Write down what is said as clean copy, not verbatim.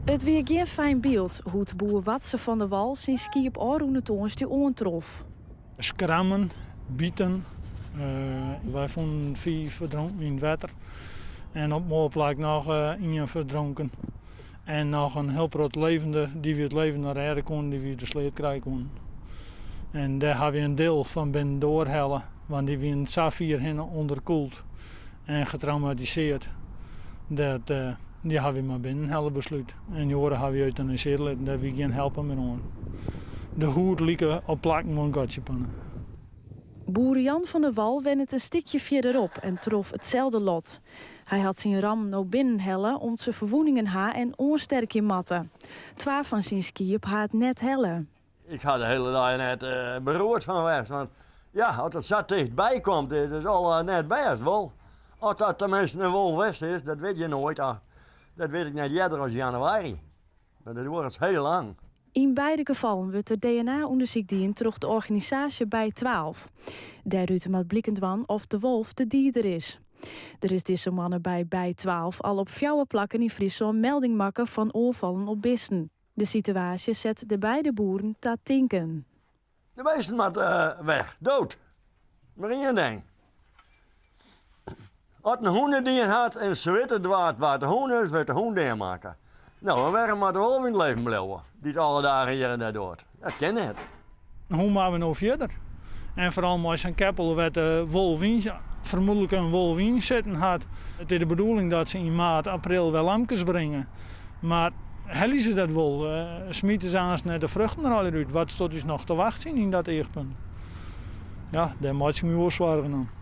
Het weer geen fijn beeld hoe het boer Watse van der Wal zijn ski op Aroene toons die ontrof. Skrammen, bieten. Wij vonden 4 verdronken in het water. En op mooie plek nog 1 verdronken. En nog een heel groot levende die we het leven naar redden kon, die we de sleet krijgen kon. En daar hebben we een deel van binnen doorhellen, want die we in Safir heen onderkoeld en getraumatiseerd. Die hebben we maar binnen hellen besluit. En die horen hebben we euthaniseerd, daar we geen helpen meer aan. De hoed lieken op plakken van Gotjepannen. Boer Jan van der Wal went het een stukje verderop en trof hetzelfde lot. Hij had zijn ram nou binnenhellen om zijn verwoeningen ha en onsterkje matten. 12 van zijn skiep had het net hellen. Ik had de hele dag net beroerd van geweest. Want ja, als het zo dichtbij komt, is het al net best wel. Als dat tenminste een wolwest is, dat weet je nooit. Dat weet ik net eerder als januari. Maar dat wordt heel lang. In beide gevallen wordt er DNA-onderzoek dien terug de organisatie bij 12. Daaruit moet blikkend van of de wolf de dieder is. Er is deze mannen bij 12 al op 4 plakken in Friesland melding maken van oorvallen op beesten. De situatie zet de beide boeren te tinken. De beesten moeten weg, dood. Maar één ding. Als een hoen die had en ze weten waar de hoen is, wordt de hoen die maken. Nou, dan werden we de wolf in het leven blijven. Die het alle dagen hier en daar doet. Dat ken het. Hoe maken we nou verder? En vooral als een keppel werd wolf in, vermoedelijk een wolf in zitten had. Het is de bedoeling dat ze in maart, april wel lamkes brengen. Maar hellen ze dat wel? Smieten ze aan net de vruchten er al uit. Wat tot dus nog te wachten in dat echtpunt? Ja, daar moet je me wel zwaar genomen.